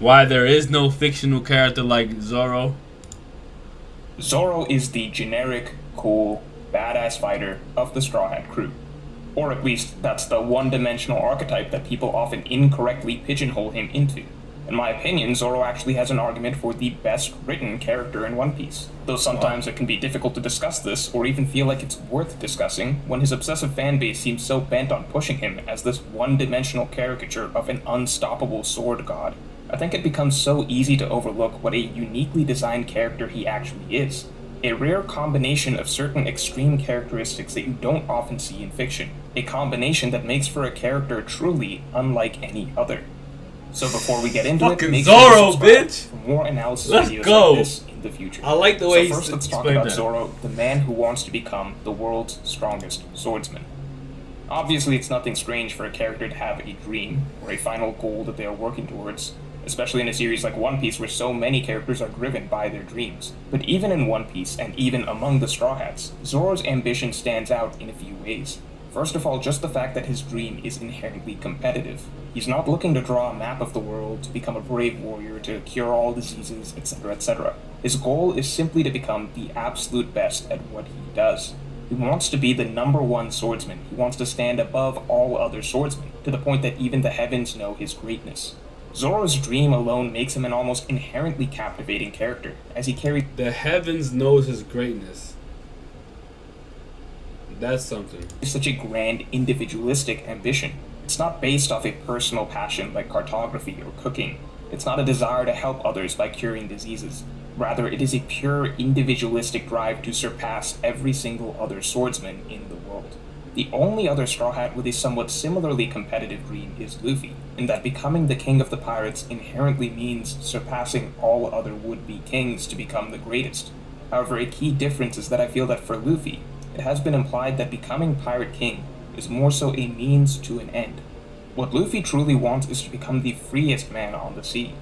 why there is no fictional character like Zoro? Zoro is the generic, cool, badass fighter of the Straw Hat crew. Or at least, that's the one-dimensional archetype that people often incorrectly pigeonhole him into. In my opinion, Zoro actually has an argument for the best written character in One Piece, though sometimes it can be difficult to discuss this, or even feel like it's worth discussing, when his obsessive fanbase seems so bent on pushing him as this one-dimensional caricature of an unstoppable sword god. I think it becomes so easy to overlook what a uniquely designed character he actually is. A rare combination of certain extreme characteristics that you don't often see in fiction. A combination that makes for a character truly unlike any other. So before we get into fucking it, make Zoro, sure to bitch! For more analysis Let's videos go. like this in the future. I like the way so first let's talk about Zoro, the man who wants to become the world's strongest swordsman. Obviously, it's nothing strange for a character to have a dream, or a final goal that they are working towards, especially in a series like One Piece where so many characters are driven by their dreams. But even in One Piece, and even among the Straw Hats, Zoro's ambition stands out in a few ways. First of all, just the fact that his dream is inherently competitive. He's not looking to draw a map of the world, to become a brave warrior, to cure all diseases, etc., etc. His goal is simply to become the absolute best at what he does. He wants to be the #1 swordsman. He wants to stand above all other swordsmen, to the point that even the heavens know his greatness. Zoro's dream alone makes him an almost inherently captivating character, as he carries the heavens knows his greatness. That's something. Such a grand individualistic ambition. It's not based off a personal passion like cartography or cooking. It's not a desire to help others by curing diseases. Rather, it is a pure individualistic drive to surpass every single other swordsman in the world. The only other Straw Hat with a somewhat similarly competitive dream is Luffy, in that becoming the king of the pirates inherently means surpassing all other would-be kings to become the greatest. However, a key difference is that I feel that for Luffy, it has been implied that becoming Pirate King is more so a means to an end. What Luffy truly wants is to become the freest man on the sea.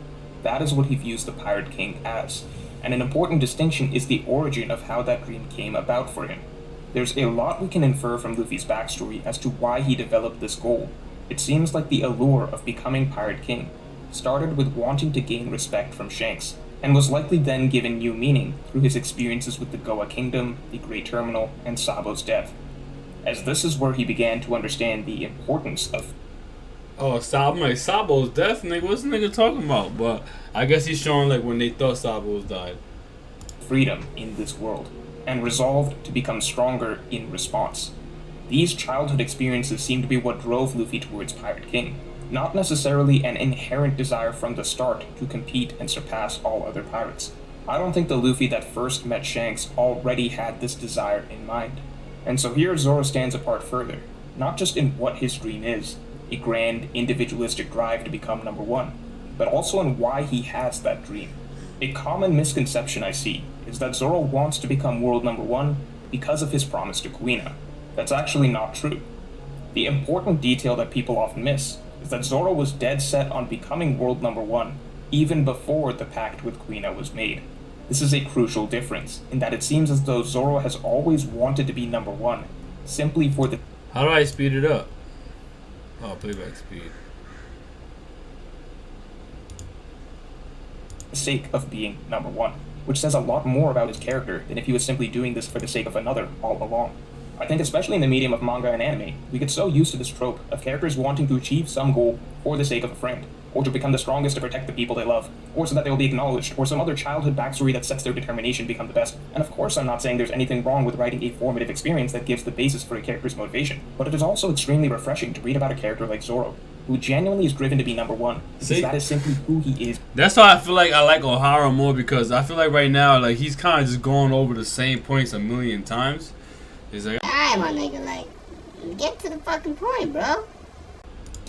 That is what he views the Pirate King as, and an important distinction is the origin of how that dream came about for him. There's a lot we can infer from Luffy's backstory as to why he developed this goal. It seems like the allure of becoming Pirate King started with wanting to gain respect from Shanks, and was likely then given new meaning through his experiences with the Goa Kingdom, the Great Terminal, and Sabo's death. As this is where he began to understand the importance of Sabo's death, nigga. What's the nigga talking about? But I guess he's showing like when they thought Sabo's died. Freedom in this world, and resolved to become stronger in response. These childhood experiences seem to be what drove Luffy towards Pirate King, not necessarily an inherent desire from the start to compete and surpass all other pirates. I don't think the Luffy that first met Shanks already had this desire in mind. And so here Zoro stands apart further, not just in what his dream is, a grand individualistic drive to become #1, but also in why he has that dream. A common misconception I see is that Zoro wants to become world #1 because of his promise to Kuina. That's actually not true. The important detail that people often miss is that Zoro was dead set on becoming world #1 even before the pact with Kuina was made. This is a crucial difference, in that it seems as though Zoro has always wanted to be #1, simply for the How do I speed it up? Oh, playback speed. sake of being #1, which says a lot more about his character than if he was simply doing this for the sake of another all along. I think especially in the medium of manga and anime, we get so used to this trope of characters wanting to achieve some goal for the sake of a friend, or to become the strongest to protect the people they love, or so that they will be acknowledged, or some other childhood backstory that sets their determination to become the best. And of course I'm not saying there's anything wrong with writing a formative experience that gives the basis for a character's motivation, but it is also extremely refreshing to read about a character like Zoro, who genuinely is driven to be #1, because that is simply who he is. That's why I feel like I like Ohara more, because I feel like right now, like, he's kind of just going over the same points a million times. He's like, alright, my nigga, like, get to the fucking point, bro.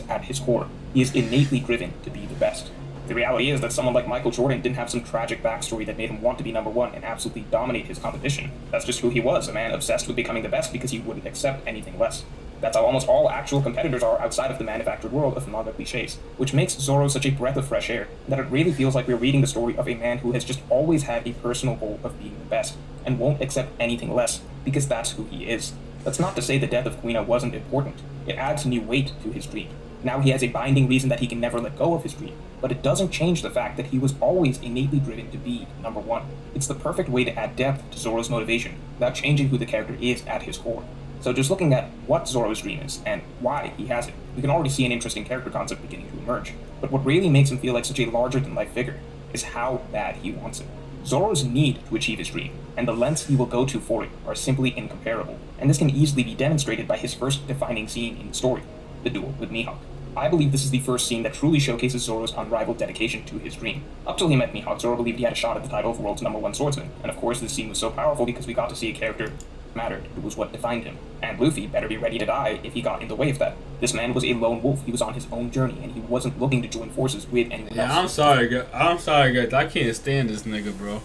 At his core, he is innately driven to be the best. The reality is that someone like Michael Jordan didn't have some tragic backstory that made him want to be #1 and absolutely dominate his competition. That's just who he was, a man obsessed with becoming the best because he wouldn't accept anything less. That's how almost all actual competitors are outside of the manufactured world of manga cliches, which makes Zoro such a breath of fresh air, that it really feels like we're reading the story of a man who has just always had a personal goal of being the best, and won't accept anything less, because that's who he is. That's not to say the death of Kuina wasn't important. It adds new weight to his dream. Now he has a binding reason that he can never let go of his dream, but it doesn't change the fact that he was always innately driven to be number one. It's the perfect way to add depth to Zoros' motivation without changing who the character is at his core. So just looking at what Zoros Dream is and why he has it, we can already see an interesting character concept beginning to emerge. But what really makes him feel like such a larger-than-life figure is how bad he wants it. Zoros need to achieve his dream, and the lengths he will go to for it are simply incomparable, and this can easily be demonstrated by his first defining scene in the story, the duel with Mihawk. I believe this is the first scene that truly showcases Zoros' unrivaled dedication to his dream. Up till he met Mihawk, Zoro believed he had a shot at the title of world's #1 swordsman, and of course this scene was so powerful because we got to see a character that mattered. It was what defined him. And Luffy better be ready to die if he got in the way of that. This man was a lone wolf, he was on his own journey, and he wasn't looking to join forces with anyone else. I'm sorry guys, I can't stand this nigga, bro.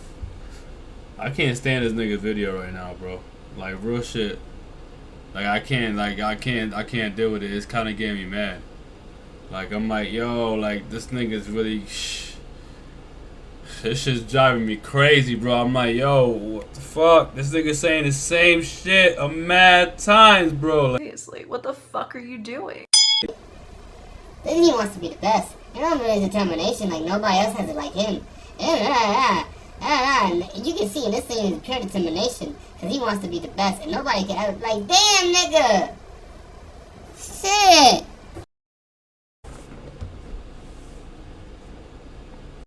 I can't stand this nigga's video right now, bro. Like, real shit. Like, I can't deal with it. It's kind of getting me mad. Like, I'm like, yo, like, this nigga's really, this shit's driving me crazy, bro. I'm like, yo, what the fuck? This nigga's saying the same shit a mad times, bro. Like, Seriously, what the fuck are you doing? Then he wants to be the best. And I'm really determination, like nobody else has it like him. And you can see in this thing is pure determination, because he wants to be the best, and nobody can have it. Like, damn, nigga! Shit!